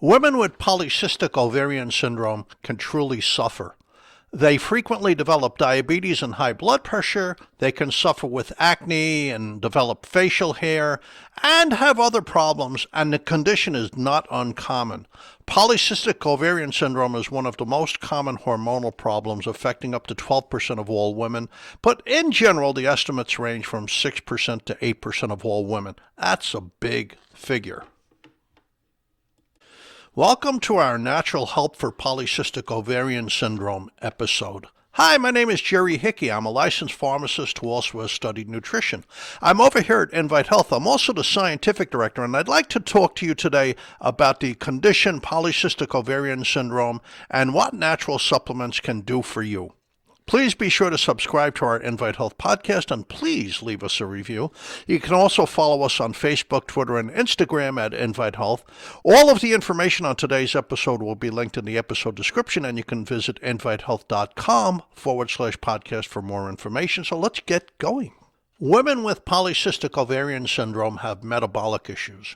Women with polycystic ovarian syndrome can truly suffer. They frequently develop diabetes and high blood pressure. They can suffer with acne and develop facial hair and have other problems, and the condition is not uncommon. Polycystic ovarian syndrome is one of the most common hormonal problems, affecting up to 12% of all women, but in general, the estimates range from 6% to 8% of all women. That's a big figure. Welcome to our Natural Help for Polycystic Ovarian Syndrome episode. Hi, my name is Jerry Hickey. I'm a licensed pharmacist who also has studied nutrition. I'm over here at Invite Health. I'm also the scientific director, and I'd like to talk to you today about the condition polycystic ovarian syndrome and what natural supplements can do for you. Please be sure to subscribe to our Invite Health podcast, and please leave us a review. You can also follow us on Facebook, Twitter, and Instagram at Invite Health. All of the information on today's episode will be linked in the episode description, and you can visit invitehealth.com/podcast for more information. So let's get going. Women with polycystic ovarian syndrome have metabolic issues.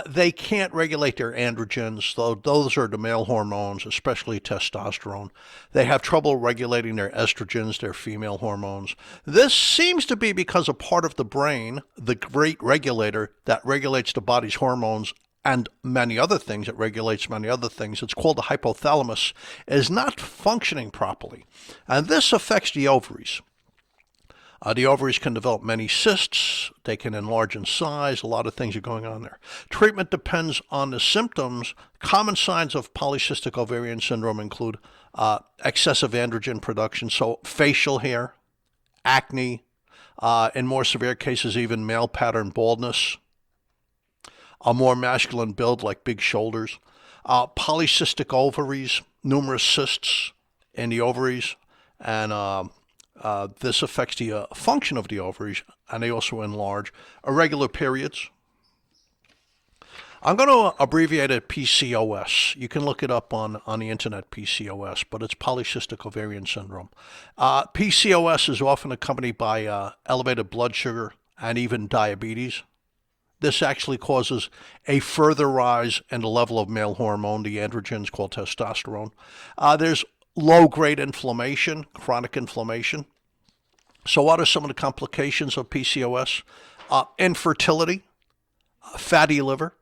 They can't regulate their androgens, though those are the male hormones, especially testosterone. They have trouble regulating their estrogens, their female hormones. This seems to be because a part of the brain, the great regulator that regulates the body's hormones and many other things, it regulates many other things, it's called the hypothalamus, is not functioning properly. And this affects the ovaries. The ovaries can develop many cysts. They can enlarge in size. A lot of things are going on there. Treatment depends on the symptoms. Common signs of polycystic ovarian syndrome include excessive androgen production, so facial hair, acne, in more severe cases, even male pattern baldness, a more masculine build like big shoulders, polycystic ovaries, numerous cysts in the ovaries, and this affects the function of the ovaries, and they also enlarge. Irregular periods. I'm going to abbreviate it PCOS. You can look it up on the internet, PCOS, but it's polycystic ovarian syndrome. PCOS is often accompanied by elevated blood sugar and even diabetes. This actually causes a further rise in the level of male hormone, the androgens called testosterone. There's low-grade inflammation, chronic inflammation. So what are some of the complications of PCOS? Infertility, fatty liver,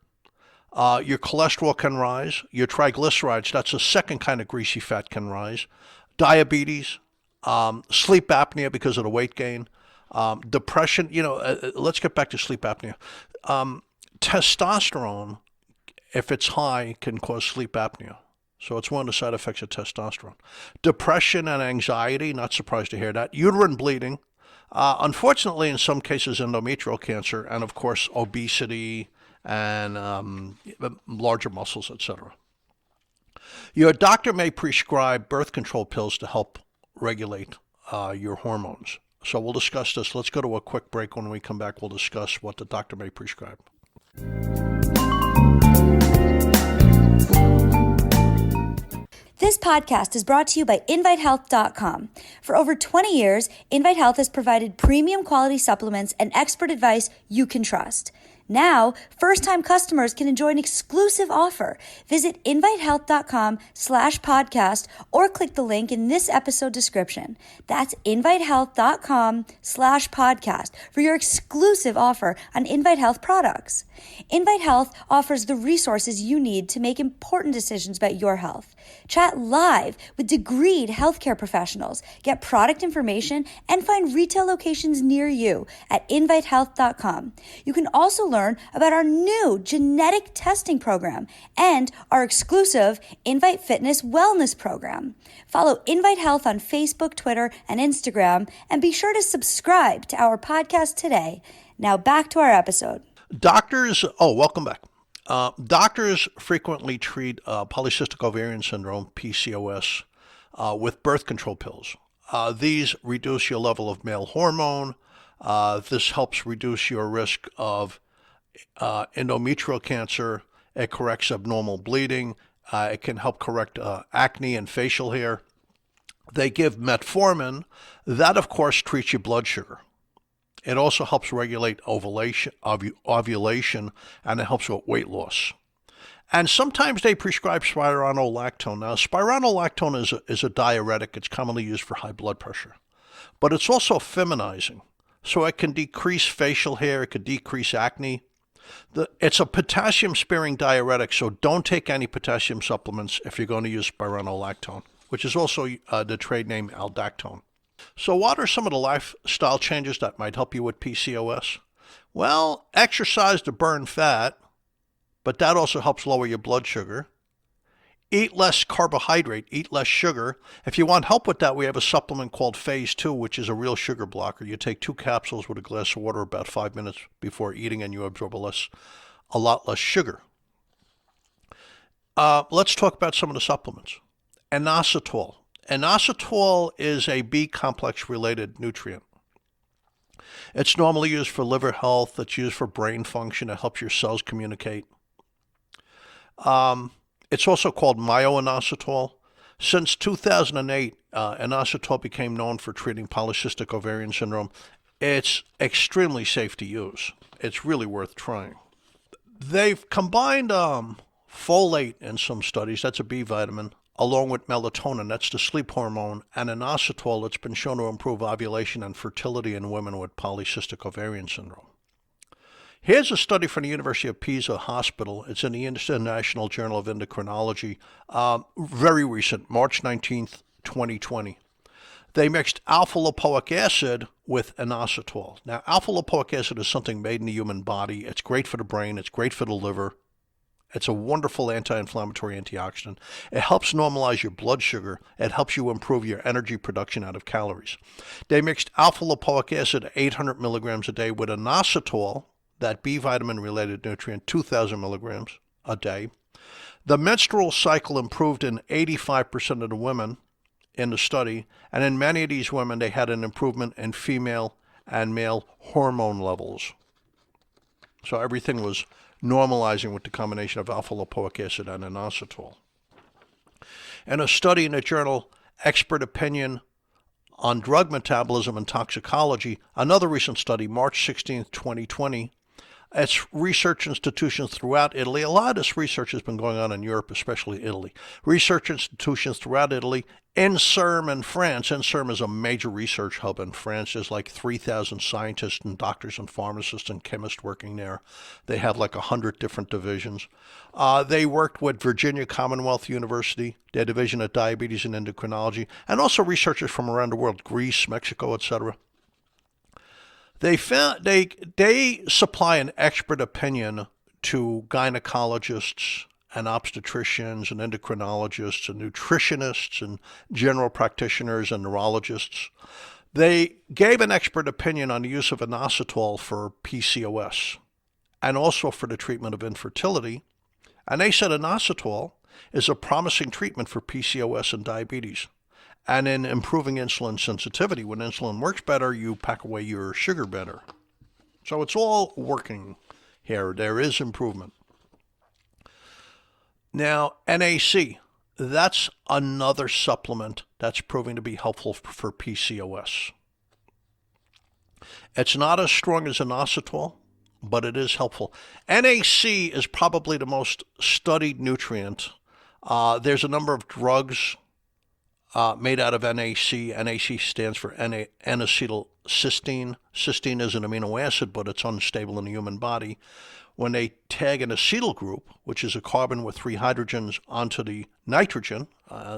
your cholesterol can rise, your triglycerides, that's a second kind of greasy fat, can rise, diabetes, sleep apnea because of the weight gain, depression. Let's get back to sleep apnea. Testosterone, if it's high, can cause sleep apnea. So it's one of the side effects of testosterone. Depression and anxiety, not surprised to hear that. Uterine bleeding. Unfortunately, in some cases, endometrial cancer, and of course, obesity and larger muscles, etc. Your doctor may prescribe birth control pills to help regulate your hormones. So we'll discuss this. Let's go to a quick break. When we come back, we'll discuss what the doctor may prescribe. This podcast is brought to you by InviteHealth.com. For over 20 years, Invite Health has provided premium quality supplements and expert advice you can trust. Now, first-time customers can enjoy an exclusive offer. Visit invitehealth.com/podcast or click the link in this episode description. That's invitehealth.com/podcast for your exclusive offer on Invite Health products. Invite Health offers the resources you need to make important decisions about your health. Chat live with degreed healthcare professionals, get product information, and find retail locations near you at invitehealth.com. You can also learn about our new genetic testing program and our exclusive Invite Fitness Wellness program. Follow Invite Health on Facebook, Twitter, and Instagram, and be sure to subscribe to our podcast today. Now back to our episode. Welcome back. Doctors frequently treat polycystic ovarian syndrome, PCOS, with birth control pills. These reduce your level of male hormone. This helps reduce your risk of endometrial cancer. It corrects abnormal bleeding. It can help correct acne and facial hair. They give metformin. That, of course, treats your blood sugar. It also helps regulate ovulation, and it helps with weight loss. And sometimes they prescribe spironolactone. Now, spironolactone is a diuretic. It's commonly used for high blood pressure. But it's also feminizing. So it can decrease facial hair. It could decrease acne. It's a potassium-sparing diuretic, so don't take any potassium supplements if you're going to use spironolactone, which is also the trade name aldactone. So what are some of the lifestyle changes that might help you with PCOS? Well, exercise to burn fat, but that also helps lower your blood sugar. Eat less carbohydrate, eat less sugar. If you want help with that, we have a supplement called Phase 2, which is a real sugar blocker. You take 2 capsules with a glass of water about 5 minutes before eating, and you absorb a lot less sugar. Let's talk about some of the supplements. Inositol. Inositol is a B-complex related nutrient. It's normally used for liver health. It's used for brain function. It helps your cells communicate. It's also called myo-inositol. Since 2008, inositol became known for treating polycystic ovarian syndrome. It's extremely safe to use. It's really worth trying. They've combined folate in some studies, that's a B vitamin, along with melatonin, that's the sleep hormone, and inositol, it's been shown to improve ovulation and fertility in women with polycystic ovarian syndrome. Here's a study from the University of Pisa Hospital. It's in the International Journal of Endocrinology, very recent, March 19th, 2020. They mixed alpha-lipoic acid with inositol. Now, alpha-lipoic acid is something made in the human body. It's great for the brain. It's great for the liver. It's a wonderful anti-inflammatory antioxidant. It helps normalize your blood sugar. It helps you improve your energy production out of calories. They mixed alpha-lipoic acid 800 milligrams a day with inositol, that B vitamin-related nutrient, 2,000 milligrams a day. The menstrual cycle improved in 85% of the women in the study, and in many of these women, they had an improvement in female and male hormone levels. So everything was normalizing with the combination of alpha-lipoic acid and inositol. In a study in the journal Expert Opinion on Drug Metabolism and Toxicology, another recent study, March 16th, 2020, it's research institutions throughout Italy. A lot of this research has been going on in Europe, especially Italy. Research institutions throughout Italy, INSERM in France. INSERM is a major research hub in France. There's like 3,000 scientists and doctors and pharmacists and chemists working there. They have like 100 different divisions. They worked with Virginia Commonwealth University, their division of diabetes and endocrinology, and also researchers from around the world, Greece, Mexico, etc. They supply an expert opinion to gynecologists and obstetricians and endocrinologists and nutritionists and general practitioners and neurologists. They gave an expert opinion on the use of inositol for PCOS and also for the treatment of infertility. And they said inositol is a promising treatment for PCOS and diabetes. And in improving insulin sensitivity, when insulin works better, you pack away your sugar better. So it's all working here. There is improvement. Now, NAC, that's another supplement that's proving to be helpful for PCOS. It's not as strong as inositol, but it is helpful. NAC is probably the most studied nutrient. There's a number of drugs made out of NAC. NAC stands for N-acetylcysteine. Cysteine is an amino acid, but it's unstable in the human body. When they tag an acetyl group, which is a carbon with 3 hydrogens, onto the nitrogen,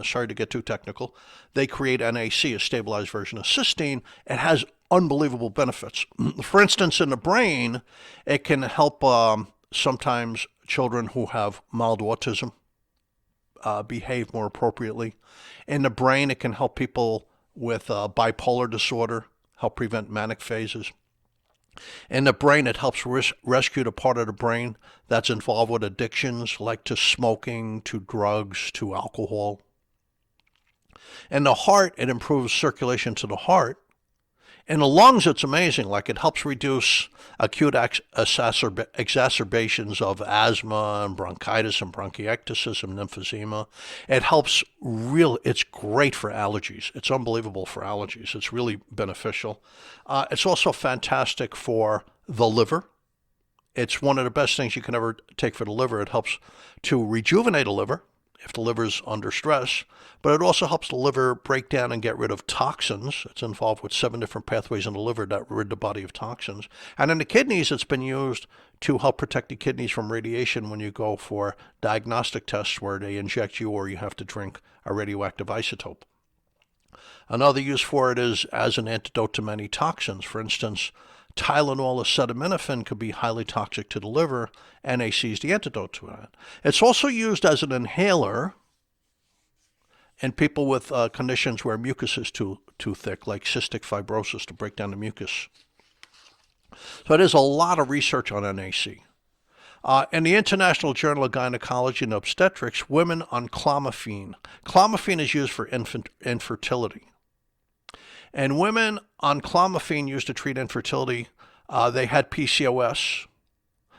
sorry to get too technical, they create NAC, a stabilized version of cysteine. It has unbelievable benefits. For instance, in the brain, it can help sometimes children who have mild autism behave more appropriately. In the brain, it can help people with bipolar disorder, help prevent manic phases. In the brain, it helps rescue the part of the brain that's involved with addictions, like to smoking, to drugs, to alcohol. In the heart, it improves circulation to the heart. In the lungs, it's amazing. Like it helps reduce acute exacerbations of asthma and bronchitis and bronchiectasis and emphysema. It helps it's great for allergies. It's unbelievable for allergies. It's really beneficial. It's also fantastic for the liver. It's one of the best things you can ever take for the liver. It helps to rejuvenate a liver if the liver's under stress, but it also helps the liver break down and get rid of toxins. It's involved with 7 different pathways in the liver that rid the body of toxins. And in the kidneys, it's been used to help protect the kidneys from radiation when you go for diagnostic tests where they inject you or you have to drink a radioactive isotope. Another use for it is as an antidote to many toxins. For instance, Tylenol acetaminophen could be highly toxic to the liver. NAC is the antidote to that. It's also used as an inhaler in people with conditions where mucus is too thick, like cystic fibrosis, to break down the mucus. So there's a lot of research on NAC. In the International Journal of Gynecology and Obstetrics, women on clomiphene. Clomiphene is used for infertility. And women on clomiphene used to treat infertility, they had PCOS.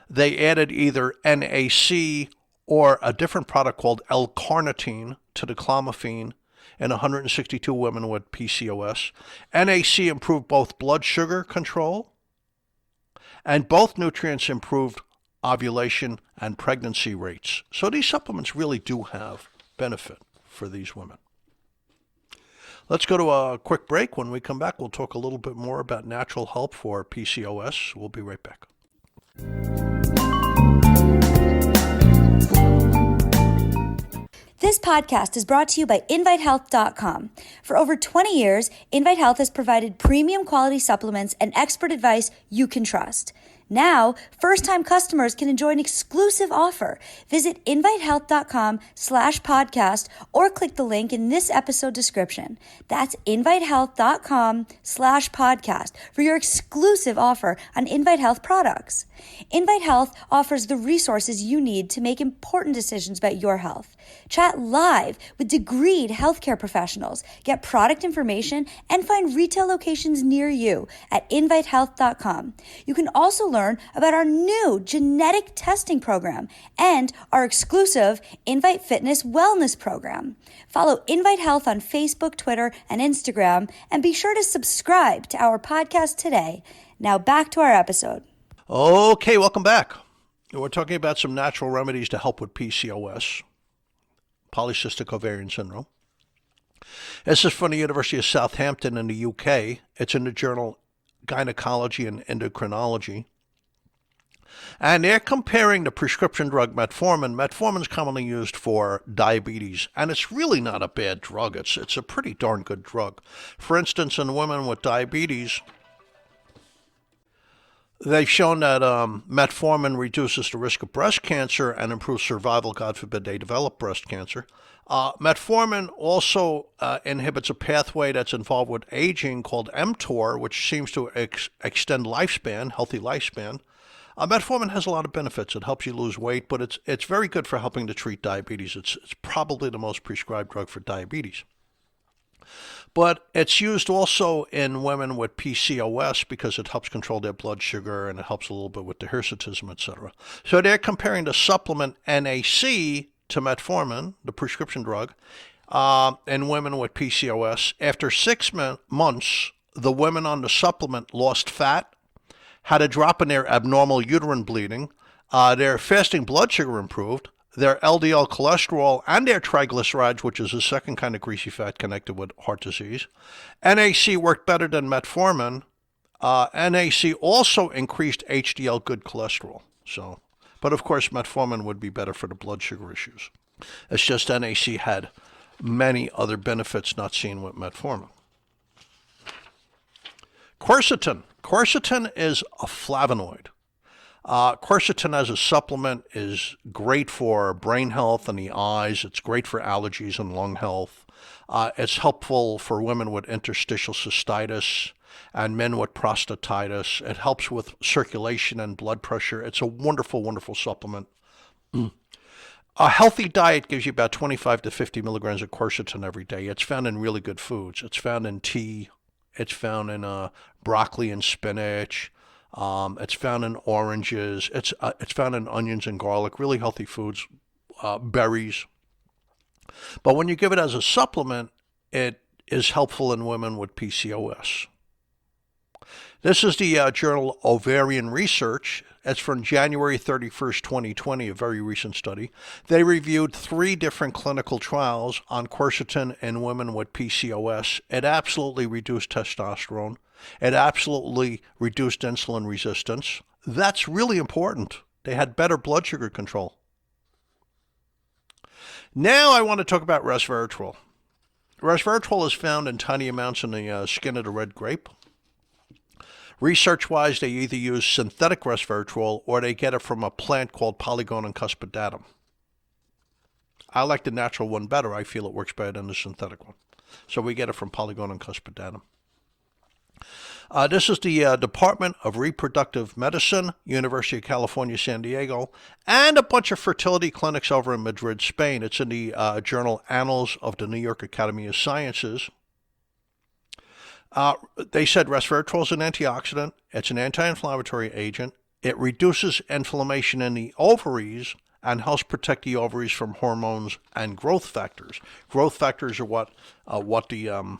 They added either NAC or a different product called L-carnitine to the clomiphene in 162 women with PCOS. NAC improved both blood sugar control, and both nutrients improved ovulation and pregnancy rates. So these supplements really do have benefit for these women. Let's go to a quick break. When we come back, we'll talk a little bit more about natural help for PCOS. We'll be right back. This podcast is brought to you by InviteHealth.com. For over 20 years, Invite Health has provided premium quality supplements and expert advice you can trust. Now, first-time customers can enjoy an exclusive offer. Visit invitehealth.com/podcast or click the link in this episode description. That's invitehealth.com/podcast for your exclusive offer on Invite Health products. Invite Health offers the resources you need to make important decisions about your health. Chat live with degreed healthcare professionals, get product information, and find retail locations near you at invitehealth.com. You can also learn about our new genetic testing program and our exclusive Invite Fitness Wellness program. Follow Invite Health on Facebook, Twitter, and Instagram, and be sure to subscribe to our podcast today. Now back to our episode. Okay, welcome back. We're talking about some natural remedies to help with PCOS, Polycystic Ovarian Syndrome. This is from the University of Southampton in the UK. It's in the journal Gynecology and Endocrinology. And they're comparing the prescription drug metformin. Metformin is commonly used for diabetes, and it's really not a bad drug. It's a pretty darn good drug. For instance, in women with diabetes, they've shown that metformin reduces the risk of breast cancer and improves survival, God forbid they develop breast cancer. Metformin also inhibits a pathway that's involved with aging called mTOR, which seems to extend lifespan, healthy lifespan. Metformin has a lot of benefits. It helps you lose weight, but it's very good for helping to treat diabetes. It's probably the most prescribed drug for diabetes. But it's used also in women with PCOS because it helps control their blood sugar and it helps a little bit with the hirsutism, etc. So they're comparing the supplement NAC to metformin, the prescription drug, in women with PCOS. After 6 months, the women on the supplement lost fat, had a drop in their abnormal uterine bleeding, their fasting blood sugar improved, their LDL cholesterol and their triglycerides, which is a second kind of greasy fat connected with heart disease. NAC worked better than metformin. NAC also increased HDL good cholesterol. But of course, metformin would be better for the blood sugar issues. It's just NAC had many other benefits not seen with metformin. Quercetin. Quercetin is a flavonoid. Quercetin as a supplement is great for brain health and the eyes. It's great for allergies and lung health. It's helpful for women with interstitial cystitis and men with prostatitis. It helps with circulation and blood pressure. It's a wonderful, wonderful supplement. A healthy diet gives you about 25 to 50 milligrams of quercetin every day. It's found in really good foods. It's found in tea. It's found in broccoli and spinach. It's found in oranges. It's found in onions and garlic, really healthy foods, berries. But when you give it as a supplement, it is helpful in women with PCOS. This is the journal Ovarian Research. It's from January 31st, 2020, a very recent study. They reviewed 3 different clinical trials on quercetin in women with PCOS. It absolutely reduced testosterone. It absolutely reduced insulin resistance. That's really important. They had better blood sugar control. Now I want to talk about resveratrol. Resveratrol is found in tiny amounts in the skin of the red grape. Research-wise, they either use synthetic resveratrol or they get it from a plant called Polygonum cuspidatum. I like the natural one better. I feel it works better than the synthetic one. So we get it from Polygonum cuspidatum. This is the Department of Reproductive Medicine, University of California, San Diego, and a bunch of fertility clinics over in Madrid, Spain. It's in the journal Annals of the New York Academy of Sciences. They said resveratrol is an antioxidant. It's an anti-inflammatory agent. It reduces inflammation in the ovaries and helps protect the ovaries from hormones and growth factors. Growth factors are what the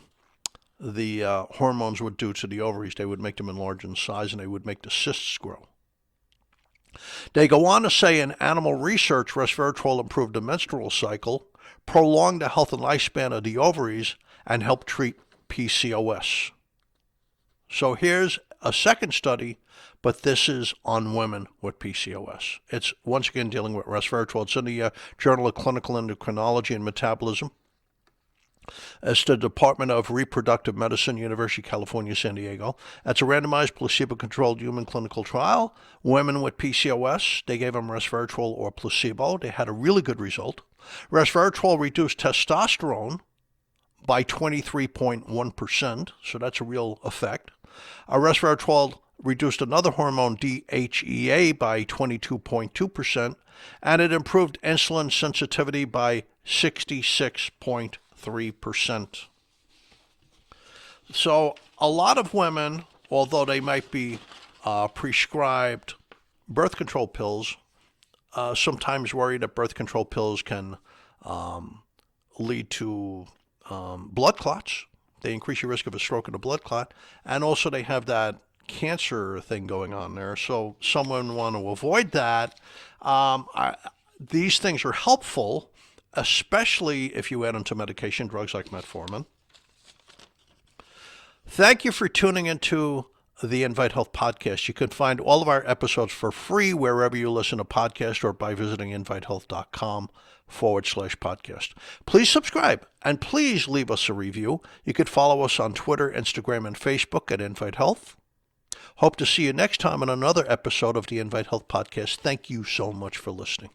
hormones would do to the ovaries. They would make them enlarge in size and they would make the cysts grow. They go on to say in animal research, resveratrol improved the menstrual cycle, prolonged the health and lifespan of the ovaries, and helped treat PCOS. So here's a second study, but this is on women with PCOS. It's once again dealing with resveratrol. It's in the Journal of Clinical Endocrinology and Metabolism. It's the Department of Reproductive Medicine, University of California, San Diego. That's a randomized placebo-controlled human clinical trial. Women with PCOS, they gave them resveratrol or placebo. They had a really good result. Resveratrol reduced testosterone by 23.1%, so that's a real effect. Resveratrol reduced another hormone, DHEA, by 22.2%, and it improved insulin sensitivity by 66.3%. So a lot of women, although they might be prescribed birth control pills, sometimes worry that birth control pills can lead to blood clots. They increase your risk of a stroke and a blood clot. And also they have that cancer thing going on there. So someone want to avoid that. These things are helpful, especially if you add into medication, drugs like metformin. Thank you for tuning into the Invite Health Podcast. You can find all of our episodes for free wherever you listen to podcasts or by visiting invitehealth.com/podcast. Please subscribe and please leave us a review. You could follow us on Twitter, Instagram, and Facebook at Invite Health. Hope to see you next time on another episode of the Invite Health Podcast. Thank you so much for listening.